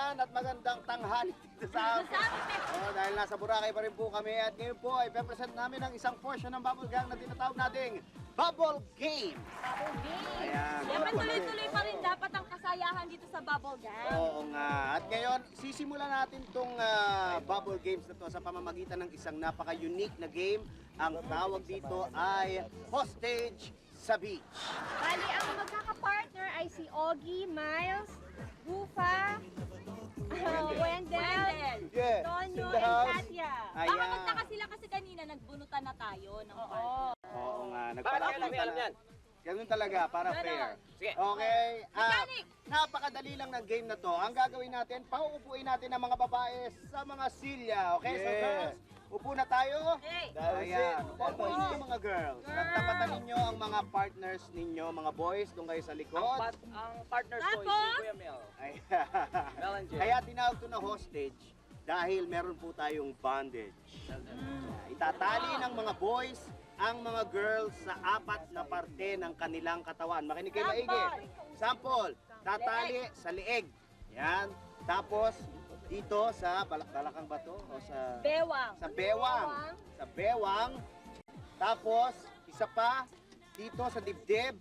kapuutan at magandang tanghali dito sa amin. Dahil nasa Boracay pa rin po kami at ngayon po ay pepresent namin ang isang portion ng Bubble Gang na tinatawag nating Bubble Game. Bubble Game. Ayan. Siyempre tuloy-tuloy pa rin dapat ang kasayahan dito sa Bubble Gang. Oo nga. At ngayon, sisimulan natin itong Bubble Games na to sa pamamagitan ng isang napaka-unique na game. Ang tawag dito ay Hostage sa Beach. Bali, ang magkaka-partner ay si Ogie, Miles, Rufa, Wendell, Yeah. Tonyo, In the and house. Katya. Baka Ayan. magtaka sila kasi kanina nagbunutan na tayo ng Oo nga. Alam yan. Ganun talaga, para Ganon. fair. Sige. Okay. Mechanic! Napakadali lang ng game na to. Ang gagawin natin, pauupuin natin ang mga babae sa mga silya. Okay? So girls, upo na tayo. Hey! Ayan. Upuin niyo mga girls. At tapatan ninyo ang mga partners ninyo, mga boys, doon kayo sa likod. Ang partners ko is Tapos? si Kuya Mel. Ayan. Mel and Jay. Kaya tinawag to na hostage dahil meron po tayong bondage. Itatali ng mga boys ang mga girls sa apat na parte ng kanilang katawan. Makinig kayo maigi. Sample, tatali sa lieg. Yan. Tapos, dito sa balakang bato o sa Bewang. sa bewang. Sa bewang. Tapos, isa pa dito sa dibdib.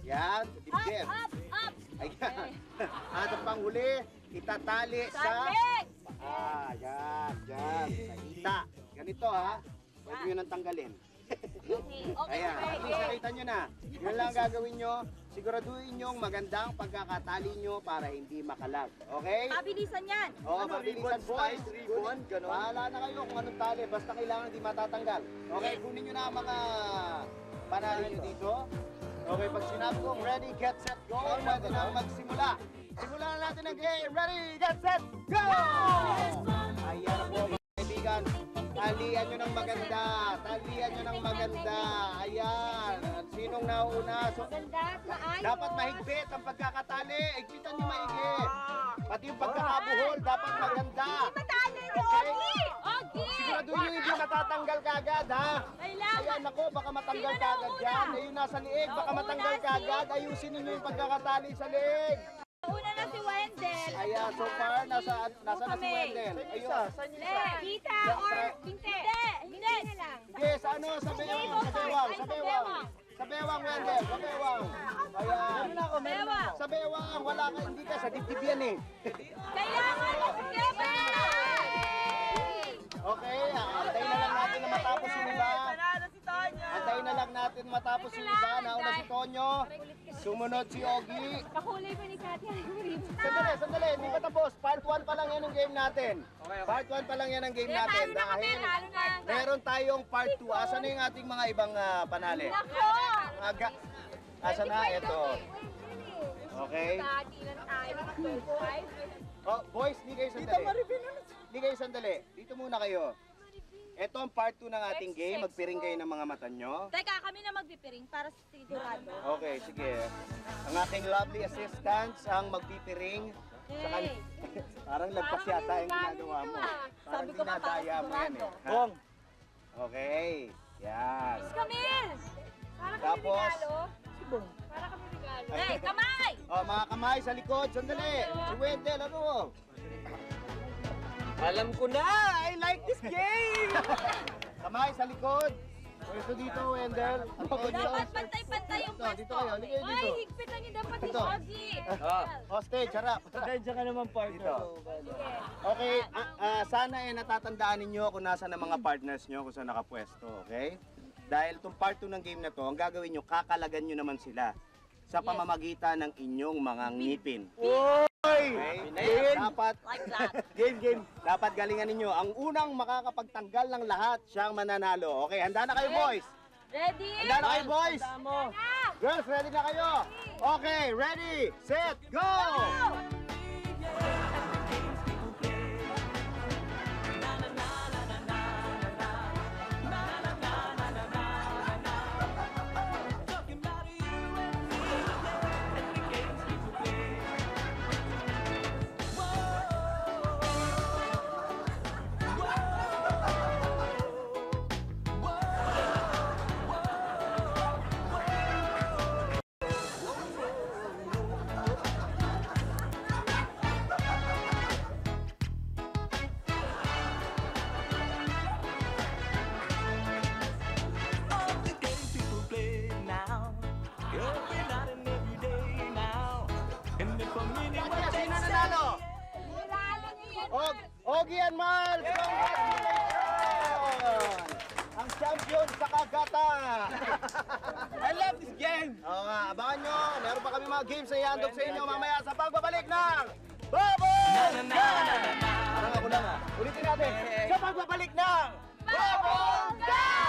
Yan, sa dibdib. Up! Ayan. At ang panghuli, itatali sa... Salik! Yan. Sa hita. Ganito ha. Huwag nyo nang tanggalin. Okay, Ayan. At least nakita nyo na. Yun lang ang gagawin nyo. Siguraduhin nyo magandang pagkakatali nyo para hindi makalag. Okay? Pabilisan yan. Oo, mabilisan boys. Ribbon, gano'n. Bahala na kayo kung anong tali. Basta kailangan hindi matatanggal. Okay, kunin nyo na ang mga panali nyo dito. Okay, pag sinabi kong ready, get set, go, pwede na magsimula. Simulan na natin ang game. Ready, get set, go! Ayan po mga kaibigan. Talian nyo ng maganda. Talian nyo ng maganda. Ayan. Sinong nauna? So, Ganda at maayos. dapat mahigpit ang pagkakatali. Igpitan nyo maigi. Pati yung pagkakabuhol, dapat maganda. Matalo ni Okay? Ogie! Okay! Siguraduhin nyo hindi matatanggal kagad, ha? Kailangan. Ayan, ako, baka matanggal Sino kagad nauna? yan. Ayun, nasa liig, baka Nauna matanggal si- kagad. Ayusin ninyo yung pagkakatali sa liig. Una na si Wendell. Ayan, so far, nasa na si kami. Wendell. Ayun. Kita or binte? Hindi. Na lang. Sige, sa ano, sa bewang, sa bewang, sa bewang. Sa bewang, Wendell, sa bewang. Ayan. Bewang. Sa bewang, wala ka, hindi ka, sa dibdib yan eh. Kailangan magkakasya. Okay, antayin na lang natin na matapos yung iba. Antayin na lang natin matapos yung iba. Nauna si Tonyo, sumunod si Ogie. Pakulay pa ni Katya yung ribbon. Sandali, hindi pa tapos. Part 1 pa lang yan ang game natin. Part 1 pa lang yan ang game natin. Dahil meron tayong part 2. Asan na yung ating mga ibang panali? Ako! Asan na? Ito. Okay. Dati lang tayo. Oh, boys, di kayo sandali. Di kayo sandali. Dito muna kayo. Ito ang part 2 ng ating game. Magpiring kayo ng mga mata nyo. Teka, kami na magpipiring para sa sigurado. Okay, sige. Ang ating lovely assistants ang magpipiring. Sa Hey! Parang lagpas yata yung ginagawa mo. Parang Sabi ko pa, dinadaya mo yan eh. Ha? Bong! Okay. Yan. Camille! Tapos, Para kami regalo. Hey, kamay! oh, mga kamay sa likod. Sandali. Si Wendell, ano? Alam ko na! I like this game! Kamay sa likod. Pwesto dito, Wendell. Dapat pantay-pantay yung Dito, pwesto. dito kayo. Halika kayo Ay, dito. higpit lang yung dapat ni Ito. Ogie. Hostage, harap. Diyan ka naman partner. Dito. Okay, sana natatandaan ninyo kung nasa ng mga partners nyo kung saan nakapwesto, okay? Dahil itong part 2 ng game na to, ang gagawin nyo, kakalagan nyo naman sila sa pamamagitan ng inyong mga ngipin. Okay? Dapat, Like that. game. Dapat galingan ninyo. Ang unang makakapagtanggal ng lahat, siyang mananalo. Okay, handa na kayo, boys? Ready? Handa na kayo, boys? Girls, ready na kayo? Okay, ready, set, go! Ogie and Miles! Congratulations! Ang champion sa kagata! I love this game! Oo nga, abangan nyo. Meron pa kami mga games na ihandog sa inyo mamaya sa pagbabalik ng Bubble Gang! Parang ako lang ah. Ulitin natin. Sa pagbabalik ng Bubble Gang!